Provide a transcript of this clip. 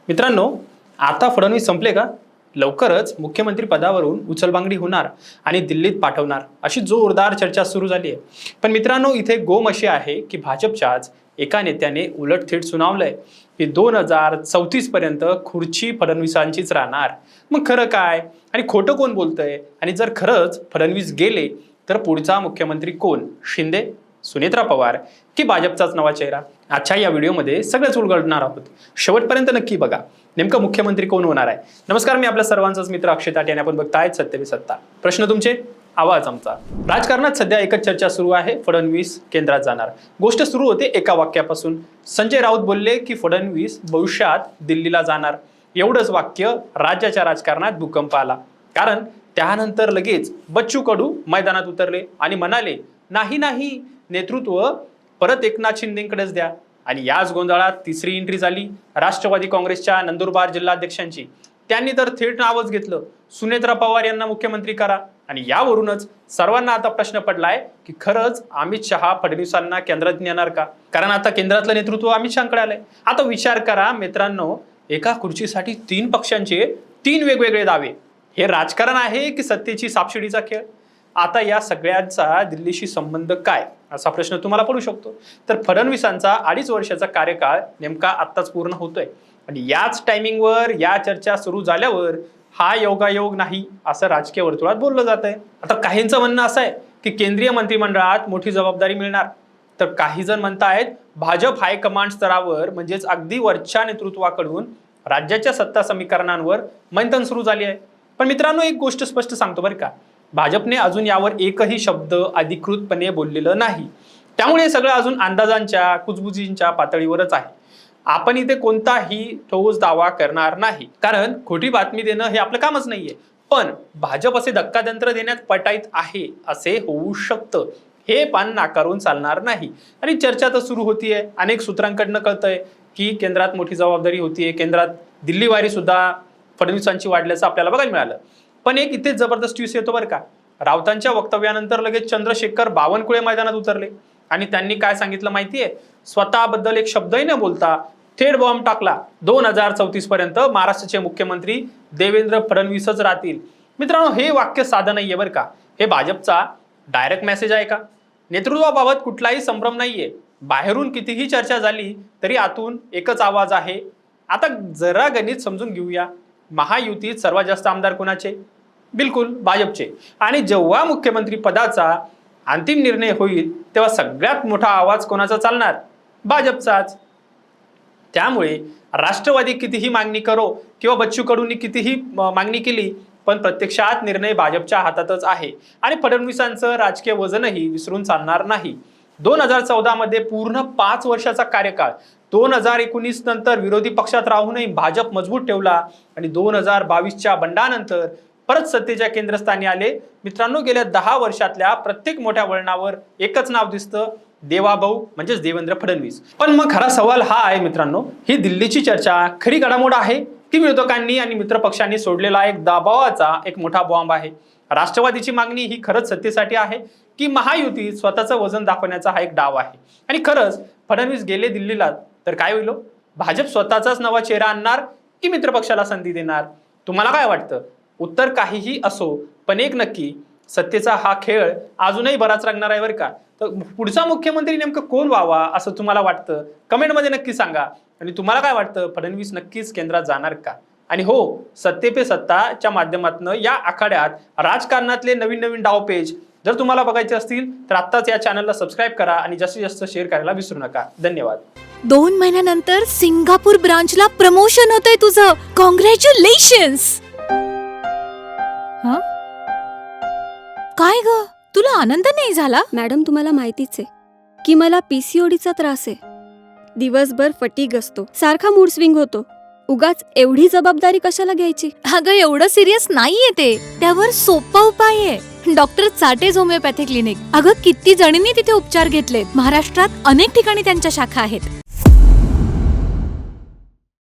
मित्रांनो, आता फडणवीस संपले का? लवकरच मुख्यमंत्री पदावरून उचलबांगडी होणार आणि दिल्लीत पाठवणार अशी जोरदार चर्चा सुरू झाली आहे. पण मित्रांनो, इथे गोम अशी आहे की भाजपच्याच एका नेत्याने उलटथेट सुनावलंय की 2034 पर्यंत खुर्ची फडणवीसांचीच राहणार. मग खरं काय आणि खोटं कोण बोलतंय? आणि जर खरंच फडणवीस गेले तर पुढचा मुख्यमंत्री कोण? शिंदे, सुनेत्रा पवार की भाजपचाच नवा चेहरा? आजच्या या व्हिडिओमध्ये सगळंच उलगडणार आहोत. शेवटपर्यंत नक्की बघा, नेमकं मुख्यमंत्री कोण होणार आहे. नमस्कार, मी आपल्या सर्वांचाच मित्र अक्षय ताटे आणि आपण बघतायत सत्य पे सत्ता. प्रश्न तुमचे, आवाज आमचा. राजकारणात सध्या एकच चर्चा सुरू आहे, फडणवीस केंद्रात जाणार. गोष्ट सुरू होते एका वाक्यापासून. संजय राऊत बोलले की फडणवीस भविष्यात दिल्लीला जाणार. एवढंच वाक्य राज्याच्या राजकारणात भूकंप आला. कारण त्यानंतर लगेच बच्चू कडू मैदानात उतरले आणि म्हणाले, नाही नाही, नेतृत्व परत एकनाथ शिंदेकडेच द्या. आणि याच गोंधळात तिसरी एंट्री झाली राष्ट्रवादी काँग्रेसच्या नंदुरबार जिल्हाध्यक्षांची. त्यांनी तर थेट नावच घेतलं, सुनेत्रा पवार यांना मुख्यमंत्री करा. आणि यावरूनच सर्वांना आता प्रश्न पडलाय की खरंच अमित शहा फडणवीसांना केंद्रात नेणार का? कारण आता केंद्रातलं नेतृत्व अमित शहाकडे आलंय. आता विचार करा मित्रांनो, एका खुर्चीसाठी 3 पक्षांचे 3 वेगवेगळे दावे. हे राजकारण आहे की सत्तेची सापशिडीचा खेळ? आता या सगळ्यांचा दिल्लीशी संबंध काय, असा प्रश्न तुम्हाला पडू शकतो. तर फडणवीसांचा 2.5 वर्षाचा कार्यकाळ नेमका आत्ताच पूर्ण होतोय आणि याच टायमिंगवर या चर्चा सुरू झाल्यावर हा योगायोग नाही असं राजकीय वर्तुळात बोललं जात आहे. आता काहींचं म्हणणं असं आहे की केंद्रीय मंत्रिमंडळात मोठी जबाबदारी मिळणार, तर काही जण म्हणतायत भाजप हायकमांड स्तरावर म्हणजेच अगदी वरच्या नेतृत्वाकडून राज्याच्या सत्ता समीकरणांवर मंथन सुरू झाली आहे. पण मित्रांनो, एक गोष्ट स्पष्ट सांगतो बरं का, भाजपने अजून यावर एकही शब्द अधिकृतपणे बोललेलं नाही. त्यामुळे हे सगळं अजून अंदाजांच्या कुजबुजींच्या पातळीवरच आहे. आपण इथे कोणताही ठोस दावा करणार नाही, कारण खोटी बातमी देणं हे आपलं कामच नाहीये. पण भाजप असे धक्कातंत्र देण्यात पटाईत आहे असे होऊ शकतं, हे पान नाकारून चालणार नाही. आणि चर्चा तर सुरू होतीये, अनेक सूत्रांकडनं कळतंय की केंद्रात मोठी जबाबदारी होतीये. केंद्रात दिल्लीवारी सुद्धा फडणवीसांची वाढल्याचं आपल्याला बघायला मिळालं. पण एक इथेच जबरदस्त ट्विस्ट येतो बरं का. राऊतांच्या वक्तव्यानंतर लगेच चंद्रशेखर बावनकुळे मैदानात उतरले आणि त्यांनी काय सांगितलं माहितीये? स्वतःबद्दल एक शब्दही न बोलता थेट बॉम्ब टाकला, 2034 पर्यंत महाराष्ट्राचे मुख्यमंत्री देवेंद्र फडणवीसच राहतील. मित्रांनो, हे वाक्य साधं नाहीये बरं का. हे भाजपचा डायरेक्ट मेसेज आहे का? नेतृत्वाबाबत कुठलाही संभ्रम नाहीये. बाहेरून कितीही चर्चा झाली तरी आतून एकच आवाज आहे. आता जरा गणित समजून घेऊया. महायुतीत सर्वात जास्त आमदार कोणाचे? बिलकुल भाजपचे. आणि जेव्हा मुख्यमंत्री पदाचा अंतिम निर्णय होईल तेव्हा सगळ्यात मोठा आवाज कोणाचा चालणार? भाजपचाच. त्यामुळे राष्ट्रवादी कितीही मागणी करो किंवा बच्चू कडूंनी कितीही मागणी केली, पण प्रत्यक्षात निर्णय भाजपच्या हातातच आहे. आणि फडणवीसांचं राजकीय वजनही विसरून चालणार नाही. 2014 मध्ये पूर्ण 5 वर्षाचा कार्यकाळ, 2019 नंतर विरोधी पक्षात राहूनही भाजप मजबूत ठेवला आणि 2022च्या बंडानंतर परत सत्तेच्या केंद्रस्थानी आले. मित्रांनो, गेल्या 10 वर्षातल्या प्रत्येक मोठ्या वळणावर एकच नाव दिसतं, देवाभाऊ म्हणजेच देवेंद्र फडणवीस. पण मग खरा सवाल हा आहे मित्रांनो, ही दिल्लीची चर्चा खरी घडामोड आहे की विरोधकांनी आणि मित्रपक्षांनी सोडलेला एक दबावाचा एक मोठा बॉम्ब आहे? राष्ट्रवादीची मागणी ही खरंच सत्तेसाठी आहे की महायुतीत स्वतःचं वजन दाखवण्याचा हा एक डाव आहे? आणि खरंच फडणवीस गेले दिल्लीला तर काय होईल? भाजप स्वतःचाच नवा चेहरा आणणार की मित्रपक्षाला संधी देणार? तुम्हाला काय वाटतं? उत्तर काहीही असो, पण एक नक्की, सत्तेचा हा खेळ अजूनही बराच रंगणार आहे बरं का. तर पुढचा मुख्यमंत्री नेमकं कोण व्हावा असं तुम्हाला वाटतं? कमेंटमध्ये नक्की सांगा. आणि तुम्हाला काय वाटतं, फडणवीस नक्कीच केंद्रात जाणार का? आणि हो, सत्ते पे सत्ताच्या माध्यमातून या आखाड्यात राजकारणातले नवीन नवीन डावपेच जर तुम्हाला बघायचे असतील तर आत्ताच या चॅनलला सबस्क्राईब करा आणि जास्तीत जास्त शेअर करायला विसरू नका. धन्यवाद. 2 महिन्यानंतर सिंगापूर ब्रांचला प्रमोशन होतंय तुझं. कॉंग्रॅच्युलेशन्स. काय ग, तुला आनंद नाही झाला? मॅडम, तुम्हाला माहितीच आहे की मला पीसीओडीचा त्रास आहे. दिवसभर फटीग असतो, सारखा मूड स्विंग होतो. उगाच एवढी जबाबदारी कशाला घ्यायची? अगं, एवढं सिरियस नाहीये ते. त्यावर सोपा उपाय आहे, डॉक्टर चाटेज होमिओपॅथी क्लिनिक. अगं, किती जणींनी तिथे उपचार घेतलेत. महाराष्ट्रात अनेक ठिकाणी त्यांच्या शाखा आहेत.